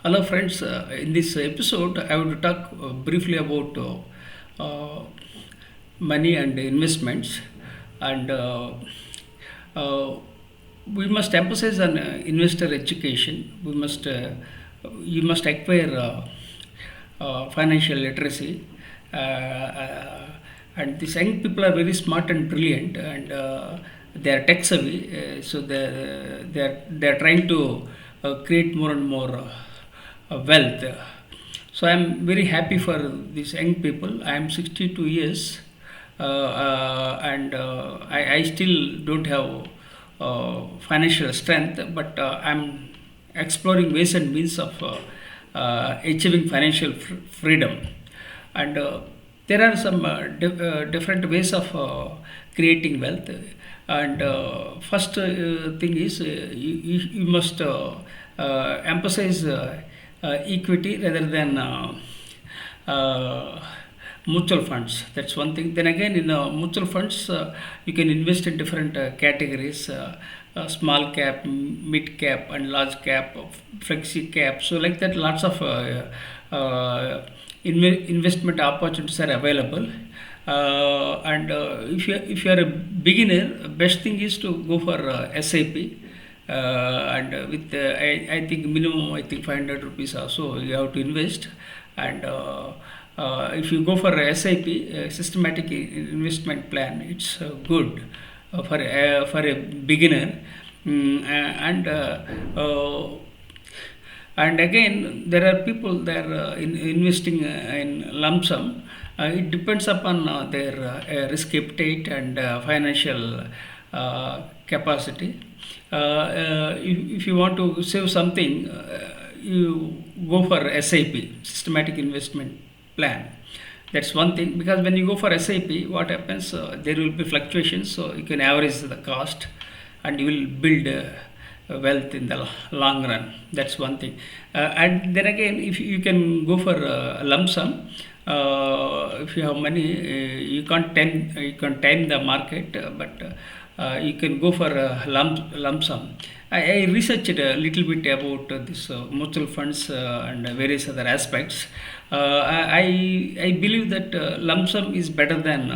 Hello, friends. In this episode, I want to talk briefly about money and investments, and uh, we must emphasize on investor education. You must acquire financial literacy, and these young people are very smart and brilliant, and they are tech savvy. So they are trying to create more and more wealth. So I'm very happy for these young people. I am 62 years, and I still don't have financial strength, but I'm exploring ways and means of achieving financial freedom. And there are some different ways of creating wealth. And first thing is you must emphasize equity rather than uh, mutual funds. That's one thing. Then again, in mutual funds, you can invest in different categories: small cap, mid cap, and large cap, flexi cap. So like that, lots of investment opportunities are available. And if you are a beginner, best thing is to go for SIP. And with I think minimum, I think 500 rupees also you have to invest. And if you go for a SIP, systematic investment plan, it's good for a beginner. And again, there are people that are investing in lump sum. It depends upon their risk appetite and financial capacity. If you want to save something, you go for SIP, systematic investment plan. That's one thing, because when you go for SIP, what happens? There will be fluctuations, so you can average the cost, and you will build wealth in the long run. That's one thing. And then again, if you can go for a lump sum, if you have money, you can't time the market, but you can go for a lump sum. I researched a little bit about this mutual funds and various other aspects. I believe that lump sum is better than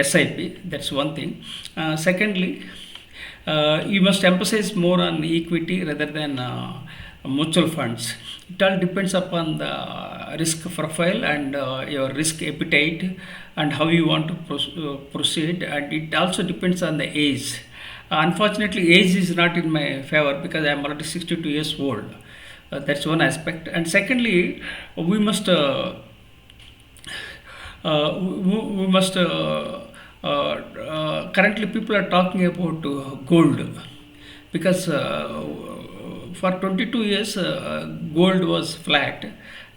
SIP. That's one thing. Secondly, you must emphasize more on equity rather than mutual funds. It all depends upon the risk profile and your risk appetite and how you want to proceed, and it also depends on the age. Unfortunately, age is not in my favor because I am already 62 years old. That's one aspect. And secondly, we must we must currently people are talking about gold, because for 22 years gold was flat.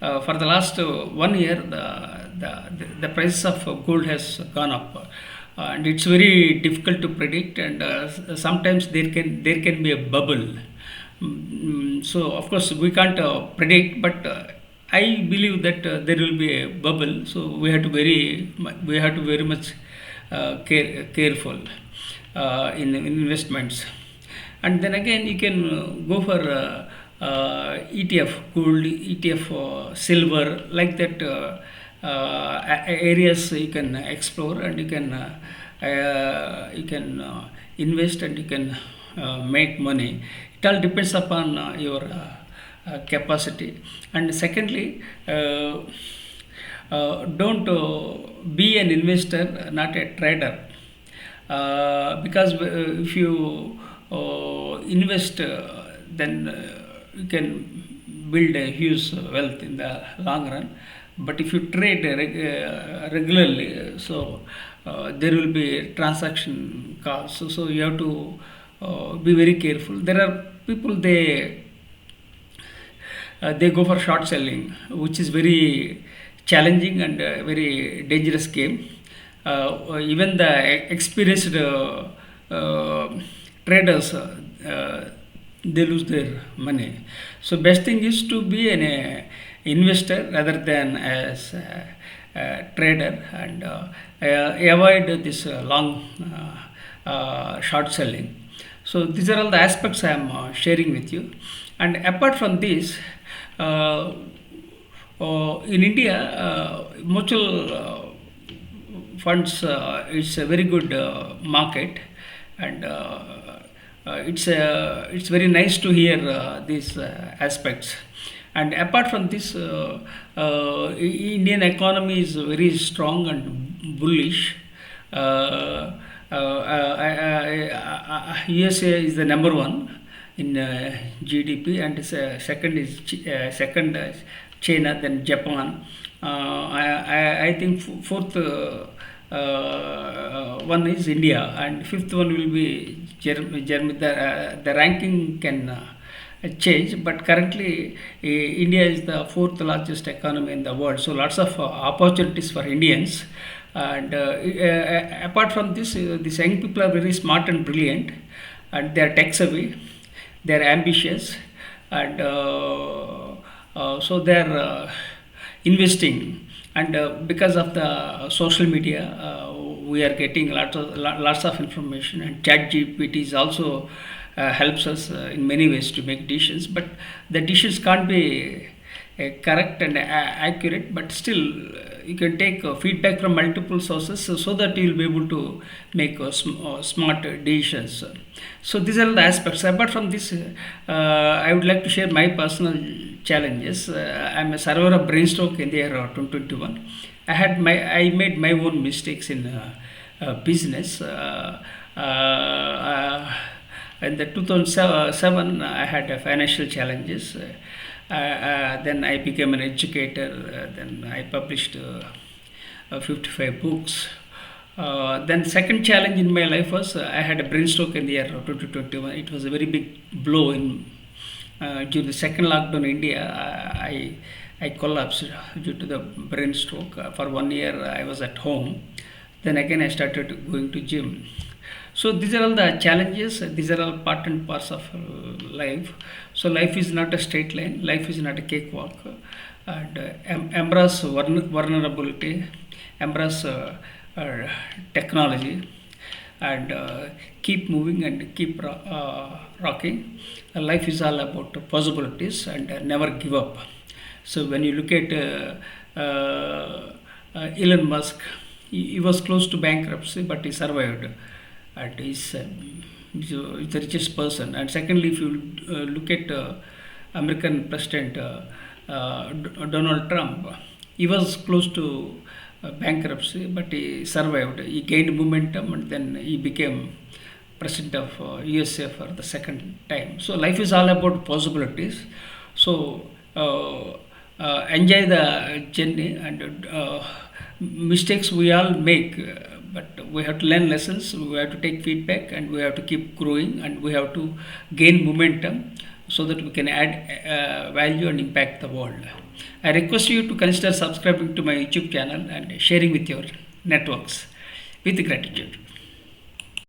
For the last 1 year, the price of gold has gone up, and it's very difficult to predict, and sometimes there can be a bubble. So of course we can't predict, but I believe that there will be a bubble. So we have to very much careful in investments. And then again, you can go for ETF, gold ETF, silver, like that. Areas you can explore, and you can invest, and you can make money. It all depends upon your capacity. And secondly, don't be an investor, not a trader. Because if you invest, then you can build a huge wealth in the long run. But if you trade regularly, so there will be transaction costs. So you have to be very careful. There are people, they go for short selling, which is very challenging and very dangerous game. Even the experienced traders, they lose their money. So best thing is to be an investor rather than as a trader, and avoid this long short selling. So these are all the aspects I am sharing with you. And apart from this, uh, in India, mutual funds is a very good market, and it's very nice to hear these aspects. And apart from this, Indian economy is very strong and bullish. Uh, USA is the number one in GDP, and second is second China, then Japan. I think fourth one is India, and fifth one will be Germany. The ranking can change, but currently India is the fourth largest economy in the world. So lots of opportunities for Indians. And apart from this, these young people are very smart and brilliant, and they are tech savvy, they are ambitious, and so they are investing. And because of the social media, we are getting lots of information, and ChatGPT is also helps us in many ways to make decisions. But the decisions can't be correct and accurate, but still you can take feedback from multiple sources, so that you will be able to make smart decisions. So these are the aspects. Apart from this, I would like to share my personal challenges. I'm a survivor of brain stroke in the year 2021. I made my own mistakes in business. In the 2007, I had financial challenges. Then I became an educator. Then I published 55 books. Then second challenge in my life was I had a brain stroke in the year 2021. It was a very big blow in during the second lockdown in India. I collapsed due to the brain stroke. For 1 year I was at home. Then again I started going to gym. So these are all the challenges. These are all part and parts of life. So life is not a straight line. Life is not a cakewalk. And embrace vulnerability, embrace technology, and keep moving and keep rocking. Life is all about possibilities, and never give up. So when you look at Elon Musk, he was close to bankruptcy, but he survived. And he's the richest person. And secondly, if you look at American President Donald Trump, he was close to bankruptcy, but he survived. He gained momentum, and then he became president of USA for the second time. So life is all about possibilities. So enjoy the journey, and mistakes we all make. But we have to learn lessons, we have to take feedback, and we have to keep growing, and we have to gain momentum, so that we can add value and impact the world. I request you to consider subscribing to my YouTube channel and sharing with your networks. With gratitude.